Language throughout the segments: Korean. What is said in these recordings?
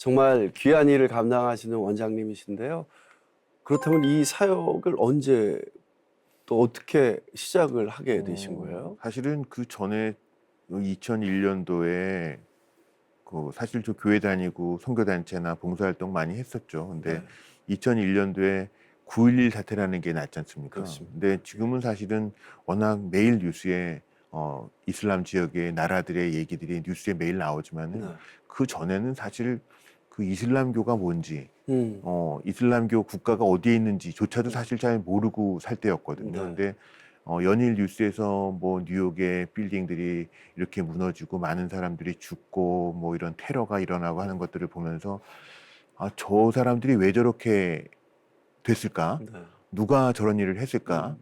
정말 귀한 일을 감당하시는 원장님이신데요. 그렇다면 이 사역을 언제 또 어떻게 시작을 하게 되신 거예요? 사실은 그 전에 2001년도에 그 사실 저 교회 다니고 선교단체나 봉사활동 많이 했었죠. 근데 네, 2001년도에 9.11 사태라는 게 났지 않습니까? 그렇습니다. 근데 지금은 사실은 워낙 매일 뉴스에 이슬람 지역의 나라들의 얘기들이 뉴스에 매일 나오지만은 네. 그 전에는 사실 그 이슬람교가 뭔지 음, 이슬람교 국가가 어디에 있는지조차도 사실 잘 모르고 살 때였거든요. 네. 근데 연일 뉴스에서 뭐 뉴욕의 빌딩들이 이렇게 무너지고 많은 사람들이 죽고 뭐 이런 테러가 일어나고 하는 것들을 보면서 아, 저 사람들이 왜 저렇게 됐을까? 네. 누가 저런 일을 했을까?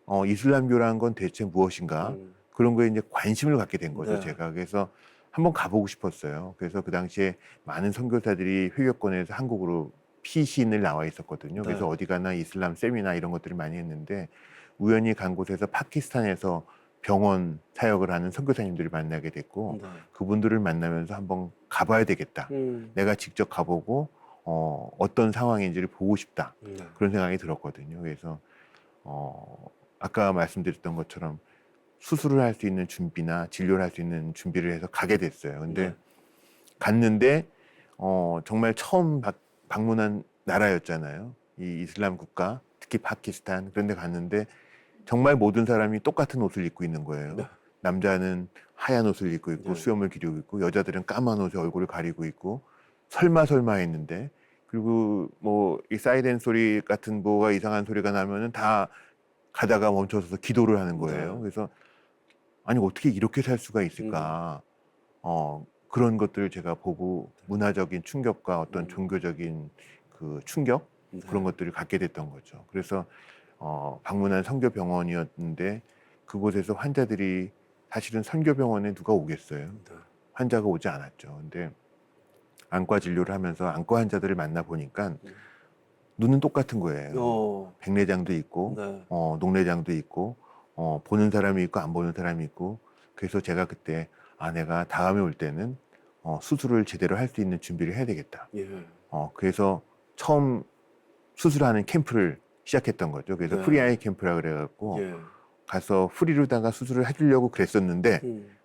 음, 이슬람교라는 건 대체 무엇인가? 음, 그런 거에 이제 관심을 갖게 된 거죠, 네. 제가. 그래서 한번 가보고 싶었어요. 그래서 그 당시에 많은 선교사들이 회교권에서 한국으로 피신을 나와 있었거든요. 네. 그래서 어디 가나 이슬람 세미나 이런 것들을 많이 했는데 우연히 간 곳에서 파키스탄에서 병원 사역을 하는 선교사님들을 만나게 됐고 네. 그분들을 만나면서 한번 가봐야 되겠다. 음, 내가 직접 가보고 어떤 상황인지를 보고 싶다. 네. 그런 생각이 들었거든요. 그래서 아까 말씀드렸던 것처럼 수술을 할 수 있는 준비나 진료를 할 수 있는 준비를 해서 가게 됐어요. 근데 네. 갔는데 정말 처음 방문한 나라였잖아요. 이 이슬람 국가, 특히 파키스탄. 그런데 갔는데 정말 모든 사람이 똑같은 옷을 입고 있는 네. 거예요. 남자는 하얀 옷을 입고 있고 네. 수염을 기르고 있고 여자들은 까만 옷에 얼굴을 가리고 있고 설마 했는데 그리고 뭐 이 사이렌 소리 같은 뭐가 이상한 소리가 나면은 다 가다가 멈춰서서 기도를 하는 거예요. 네. 그래서 아니 어떻게 이렇게 살 수가 음, 있을까? 그런 것들을 제가 보고 문화적인 충격과 어떤 음, 종교적인 그 충격 네. 그런 것들을 갖게 됐던 거죠. 그래서 방문한 선교병원이었는데 그곳에서 환자들이 사실은 선교병원에 누가 오겠어요? 네. 환자가 오지 않았죠. 근데 안과 진료를 하면서 안과 환자들을 만나 보니까 음. 눈은 똑같은 거예요. 어, 백내장도 있고, 네. 녹내장도 있고, 보는 사람이 있고, 안 보는 사람이 있고. 그래서 제가 그때, 아, 내가 다음에 올 때는, 수술을 제대로 할 수 있는 준비를 해야 되겠다. 예. 그래서 처음 수술하는 캠프를 시작했던 거죠. 그래서 네. 프리아이 캠프라 그래갖고, 예. 가서 프리로다가 수술을 해주려고 그랬었는데, 음.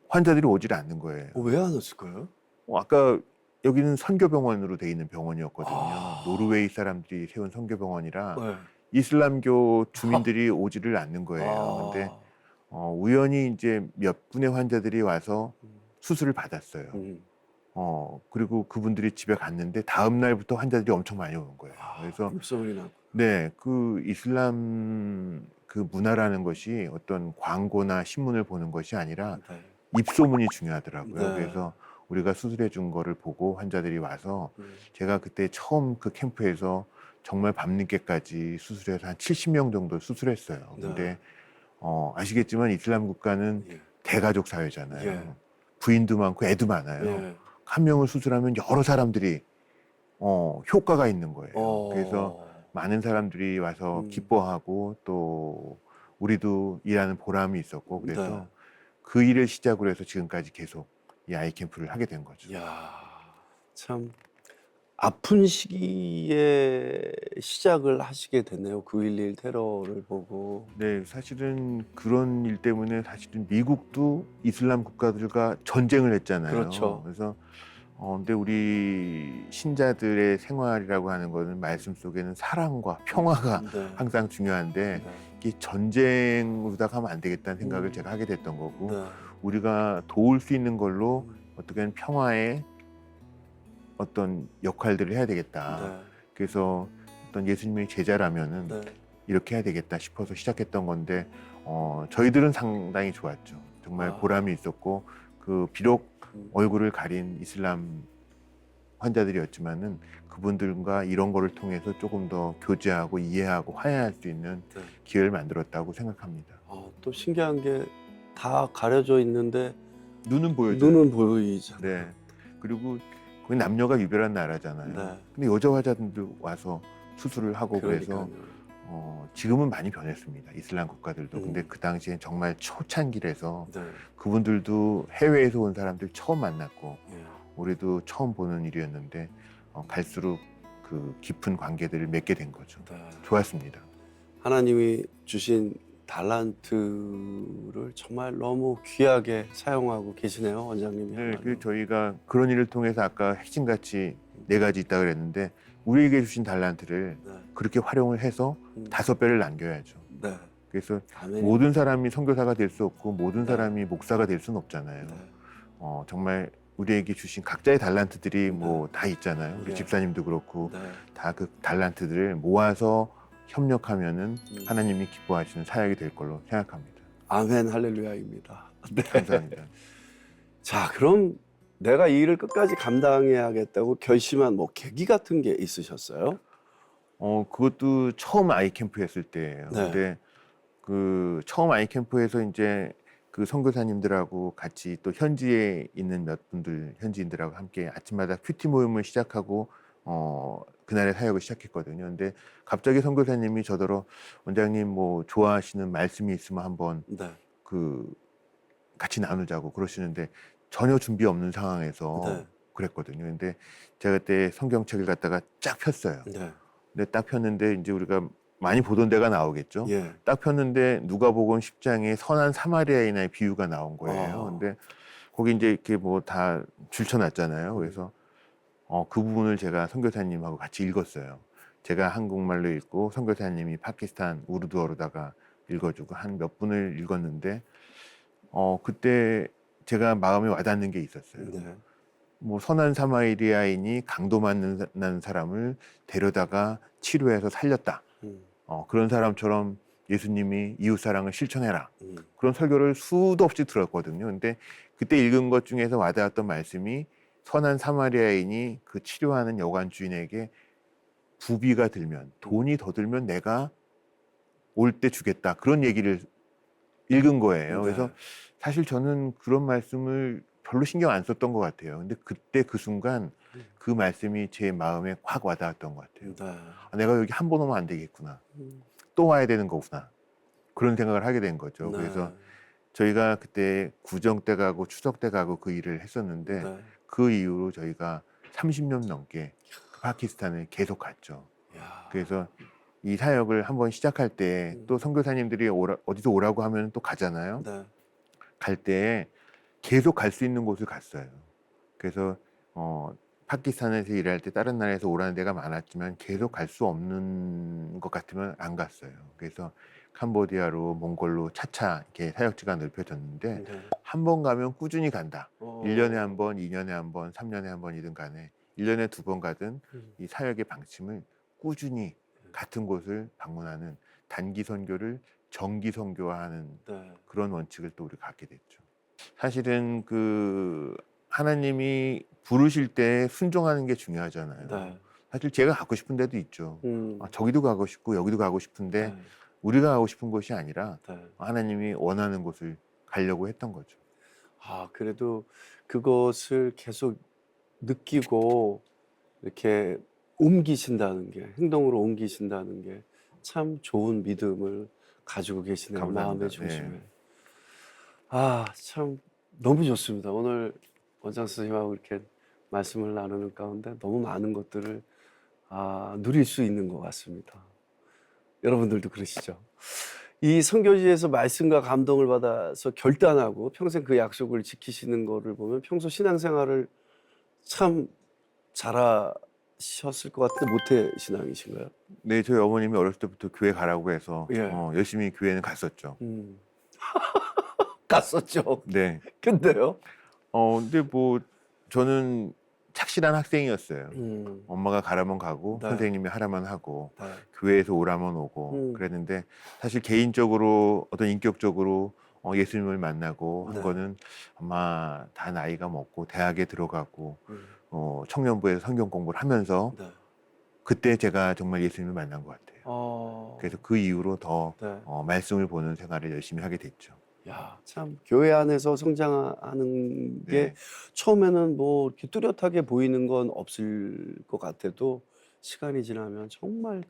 환자들이 오질 않는 거예요. 왜 안 왔을까요? 아까 여기는 선교병원으로 돼 있는 병원이었거든요. 아, 노르웨이 사람들이 세운 선교병원이라 네. 이슬람교 주민들이 오지를 않는 거예요. 근데 아, 우연히 이제 몇 분의 환자들이 와서 음, 수술을 받았어요. 음. 그리고 그분들이 집에 갔는데 다음 날부터 환자들이 엄청 많이 오는 거예요. 아, 그래서 입소문이 났구나. 네, 그 이슬람 그 문화라는 것이 어떤 광고나 신문을 보는 것이 아니라 네. 입소문이 중요하더라고요. 네. 그래서 우리가 수술해 준 거를 보고 환자들이 와서 음. 제가 그때 처음 그 캠프에서 정말 밤늦게까지 수술해서 한 70명 정도 수술했어요. 네. 근데 아시겠지만 이슬람 국가는 예. 대가족 예. 사회잖아요. 부인도 많고 애도 많아요. 예. 한 명을 수술하면 여러 사람들이 효과가 있는 거예요. 그래서 어. 많은 사람들이 와서 음. 기뻐하고 또 우리도 일하는 보람이 있었고 네. 그래서 그 일을 시작으로 해서 지금까지 계속 이 아이 캠프를 하게 된 거죠. 야, 참 아픈 시기에 시작을 하시게 됐네요. 9.11 테러를 보고. 네, 사실은 그런 일 때문에 사실은 미국도 이슬람 국가들과 전쟁을 했잖아요. 그렇죠. 그래서 근데 우리 신자들의 생활이라고 하는 거는 말씀 속에는 사랑과 평화가 네. 항상 중요한데 네. 이 전쟁으로다가 하면 안 되겠다는 생각을 음. 제가 하게 됐던 거고 네. 우리가 도울 수 있는 걸로 음. 어떻게 보면 평화의 어떤 역할들을 해야 되겠다. 네. 그래서 어떤 예수님의 제자라면은 네. 이렇게 해야 되겠다 싶어서 시작했던 건데 저희들은 상당히 좋았죠. 정말 아. 보람이 있었고 그 비록 음. 얼굴을 가린 이슬람 환자들이었지만은 그분들과 이런 거를 통해서 조금 더 교제하고 이해하고 화해할 수 있는 네. 기회를 만들었다고 생각합니다. 또 신기한 게 다 가려져 있는데 눈은 보여줘요. 눈은 보이잖아요. 네. 그리고 거기 남녀가 유별한 나라잖아요. 네. 근데 여자 환자들도 와서 수술을 하고 그래서 그러니까요. 지금은 많이 변했습니다. 이슬람 국가들도. 근데 음. 그 당시엔 정말 초창기라서 네. 그분들도 해외에서 온 사람들 처음 만났고 예. 우리도 처음 보는 일이었는데 갈수록 그 깊은 관계들을 맺게 된 거죠. 네. 좋았습니다. 하나님이 주신 달란트를 정말 너무 귀하게 사용하고 계시네요, 원장님이. 네, 정말로. 저희가 그런 일을 통해서 아까 핵심같이 4가지 있다 그랬는데 우리에게 주신 달란트를 네. 그렇게 활용을 해서 음. 5배를 남겨야죠. 네. 그래서 아멘. 모든 사람이 선교사가 될 수 없고 모든 네. 사람이 목사가 될 수는 없잖아요. 네. 정말 우리에게 주신 각자의 달란트들이 네. 뭐 다 있잖아요. 우리 네. 집사님도 그렇고 네. 다 그 달란트들을 모아서 협력하면은 음. 하나님이 기뻐하시는 사역이 될 걸로 생각합니다. 아멘 할렐루야입니다. 네. 감사합니다. 자, 그럼 내가 이 일을 끝까지 감당해야겠다고 결심한 뭐 계기 같은 게 있으셨어요? 그것도 처음 아이캠프 했을 때예요. 네. 근데 그 처음 아이캠프에서 이제 그 선교사님들하고 같이 또 현지에 있는 몇 분들 현지인들하고 함께 아침마다 큐티 모임을 시작하고 그날의 사역을 시작했거든요. 근데 갑자기 선교사님이 저더러 원장님 뭐 좋아하시는 말씀이 있으면 한번 네. 그 같이 나누자고 그러시는데 전혀 준비 없는 상황에서 네. 그랬거든요. 근데 제가 그때 성경책을 갖다가 쫙 폈어요. 네. 근데 딱 폈는데 이제 우리가 많이 보던 데가 나오겠죠. 예. 딱 폈는데 누가복음 10장에 선한 사마리아인의 비유가 나온 거예요. 근데 거기 이제 이렇게 뭐 다 줄쳐놨잖아요. 그래서 그 부분을 제가 선교사님하고 같이 읽었어요. 제가 한국말로 읽고 선교사님이 파키스탄 우르두어로다가 읽어주고 한 몇 분을 읽었는데 그때 제가 마음에 와닿는 게 있었어요. 네. 뭐 선한 사마리아인이 강도 만난 사람을 데려다가 치료해서 살렸다. 음. 그런 사람처럼 예수님이 이웃사랑을 실천해라. 음. 그런 설교를 수도 없이 들었거든요. 근데 그때 읽은 것 중에서 와닿았던 말씀이 선한 사마리아인이 그 치료하는 여관 주인에게 부비가 들면 돈이 더 들면 내가 올 때 주겠다. 그런 얘기를 읽은 거예요. 네. 그래서 사실 저는 그런 말씀을 별로 신경 안 썼던 것 같아요. 근데 그때 그 순간 그 말씀이 제 마음에 확 와닿았던 것 같아요. 네. 내가 여기 한 번 오면 안 되겠구나. 음. 또 와야 되는 거구나. 그런 생각을 하게 된 거죠. 네. 그래서 저희가 그때 구정 때 가고 추석 때 가고 그 일을 했었는데 네. 그 이후로 저희가 30년 넘게 파키스탄을 계속 갔죠. 야. 그래서 이 사역을 한번 시작할 때 또 선교사님들이 어디서 오라고 하면 또 가잖아요. 네. 갈 때 계속 갈 수 있는 곳을 갔어요. 그래서 파키스탄에서 일할 때 다른 나라에서 오라는 데가 많았지만 계속 갈 수 없는 것 같으면 안 갔어요. 그래서 캄보디아로 몽골로 차차 이렇게 사역지가 넓혀졌는데 네. 한 번 가면 꾸준히 간다. 어. 1년에 한 번, 2년에 한 번, 3년에 한 번이든 간에 1년에 2번 가든 이 사역의 방침을 꾸준히 같은 곳을 방문하는 단기 선교를 정기 선교화하는 네. 그런 원칙을 또 우리가 갖게 됐죠. 사실은 그 하나님이 부르실 때 순종하는 게 중요하잖아요. 네. 사실 제가 가고 싶은 데도 있죠. 음. 저기도 가고 싶고 여기도 가고 싶은데 네. 우리가 가고 싶은 곳이 아니라 네. 하나님이 원하는 곳을 가려고 했던 거죠. 그래도 그것을 계속 느끼고 이렇게 옮기신다는 게, 행동으로 옮기신다는 게 참 좋은 믿음을 가지고 계시네요. 감사합니다. 마음의 중심에. 네. 참 너무 좋습니다. 오늘 원장 선생님하고 이렇게 말씀을 나누는 가운데 너무 많은 것들을 누릴 수 있는 것 같습니다. 여러분들도 그러시죠? 이 선교지에서 말씀과 감동을 받아서 결단하고 평생 그 약속을 지키시는 거를 보면 평소 신앙생활을 참 잘하셨을 것 같은데 모태 신앙이신가요? 네, 저희 어머님이 어렸을 때부터 교회 가라고 해서 예. 열심히 교회는 갔었죠. 갔었죠. 네. 근데요? 근데 뭐 저는 착실한 학생이었어요. 음. 엄마가 가라면 가고 네. 선생님이 하라면 하고 네. 교회에서 오라면 오고 그랬는데 사실 개인적으로 어떤 인격적으로 예수님을 만나고 한 네. 거는 아마 다 나이가 먹고 대학에 들어가고 음. 청년부에서 성경 공부를 하면서 네. 그때 제가 정말 예수님을 만난 것 같아요. 그래서 그 이후로 더 네. 말씀을 보는 생활을 열심히 하게 됐죠. 참 교회 안에서 성장하는 게 네. 처음에는 뭐 이렇게 뚜렷하게 보이는 건 없을 것 같아도 시간이 지나면 정말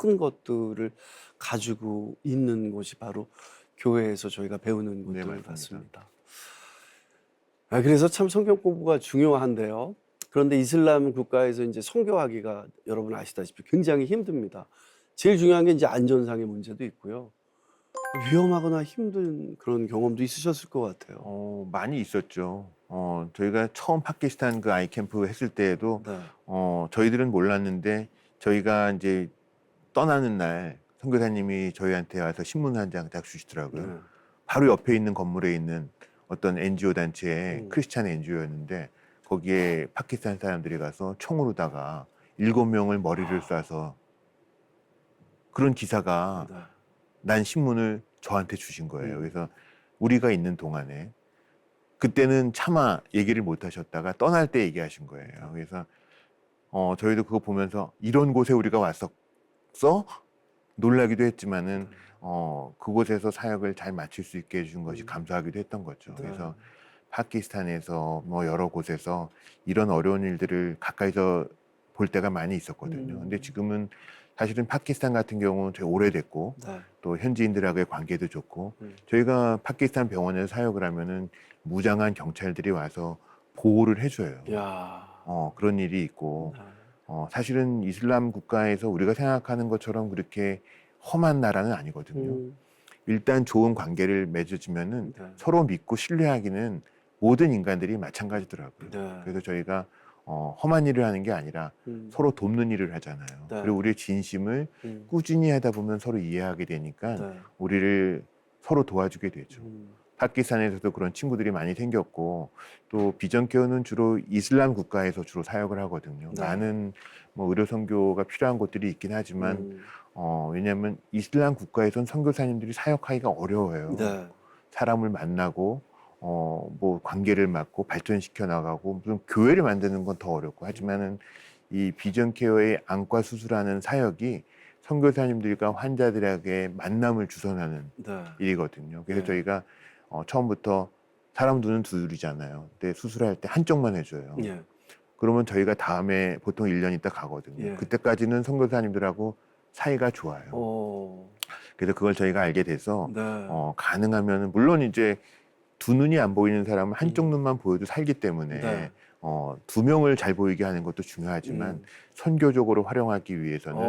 큰 것들을 가지고 있는 곳이 바로 교회에서 저희가 배우는 네, 것들 맞습니다. 같습니다. 그래서 참 성경 공부가 중요한데요. 그런데 이슬람 국가에서 이제 선교하기가 여러분 아시다시피 굉장히 힘듭니다. 제일 중요한 게 이제 안전상의 문제도 있고요. 위험하거나 힘든 그런 경험도 있으셨을 것 같아요. 많이 있었죠. 저희가 처음 파키스탄 그 아이캠프 했을 때에도 네. 저희들은 몰랐는데 저희가 이제 떠나는 날 선교사님이 저희한테 와서 신문 한 장 딱 주시더라고요. 네. 바로 옆에 있는 건물에 있는 어떤 NGO 단체의 음. 크리스찬 NGO였는데 거기에 파키스탄 사람들이 가서 총으로다가 7명을 머리를 쏴서 그런 기사가 네. 난 신문을 저한테 주신 거예요. 음. 그래서 우리가 있는 동안에 그때는 차마 얘기를 못 하셨다가 떠날 때 얘기하신 거예요. 그래서 저희도 그거 보면서 이런 곳에 우리가 왔었어? 놀라기도 했지만은 그곳에서 사역을 잘 마칠 수 있게 해준 것이 감사하기도 했던 거죠. 네. 그래서 파키스탄에서 뭐 여러 곳에서 이런 어려운 일들을 가까이서 볼 때가 많이 있었거든요. 근데 지금은 사실은 파키스탄 같은 경우는 되게 오래됐고 네. 또 현지인들하고의 관계도 좋고 음. 저희가 파키스탄 병원에서 사역을 하면은 무장한 경찰들이 와서 보호를 해줘요. 야. 그런 일이 있고 네. 사실은 이슬람 국가에서 우리가 생각하는 것처럼 그렇게 험한 나라는 아니거든요. 음. 일단 좋은 관계를 맺어지면은 네. 서로 믿고 신뢰하기는 모든 인간들이 마찬가지더라고요. 네. 그래서 저희가 험한 일을 하는 게 아니라 음. 서로 돕는 일을 하잖아요. 네. 그리고 우리의 진심을 음. 꾸준히 하다 보면 서로 이해하게 되니까 네. 우리를 서로 도와주게 되죠. 음. 파키스탄에서도 그런 친구들이 많이 생겼고 또 비전케어는 주로 이슬람 국가에서 주로 사역을 하거든요. 네. 많은 뭐 의료 선교가 필요한 곳들이 있긴 하지만 왜냐하면 이슬람 국가에선 선교사님들이 사역하기가 어려워요. 네. 사람을 만나고 뭐 관계를 맺고 발전시켜 나가고 무슨 교회를 만드는 건 더 어렵고 하지만은 이 비전케어의 안과 수술하는 사역이 선교사님들과 환자들에게 만남을 주선하는 네. 일이거든요. 그래서 네. 저희가 처음부터 사람 눈은 둘이잖아요. 근데 수술할 때 한쪽만 해줘요. 예. 그러면 저희가 다음에 보통 1년 있다 가거든요. 예. 그때까지는 선교사님들하고 사이가 좋아요. 그래서 그걸 저희가 알게 돼서 네. 가능하면 물론 이제 두 눈이 안 보이는 사람은 한쪽 눈만 보여도 살기 때문에 네. 두 명을 잘 보이게 하는 것도 중요하지만 선교적으로 활용하기 위해서는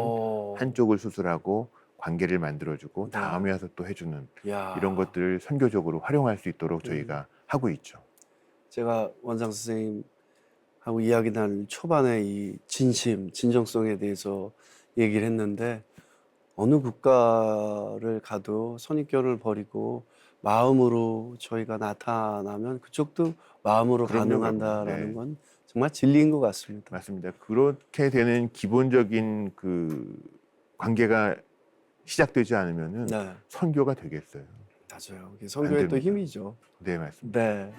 한쪽을 수술하고 관계를 만들어주고 네. 다음에 와서 또 해주는 야. 이런 것들을 선교적으로 활용할 수 있도록 저희가 하고 있죠. 제가 원장 선생님하고 이야기 나눌 초반에 이 진정성에 대해서 얘기를 했는데 어느 국가를 가도 선입견을 버리고 마음으로 저희가 나타나면 그쪽도 마음으로 그럼요, 반응한다라는 네. 건 정말 진리인 것 같습니다. 맞습니다. 그렇게 되는 기본적인 그 관계가 시작되지 않으면은 네, 선교가 되겠어요. 맞아요. 이게 선교의 또 됩니다. 힘이죠. 네, 맞습니다. 네.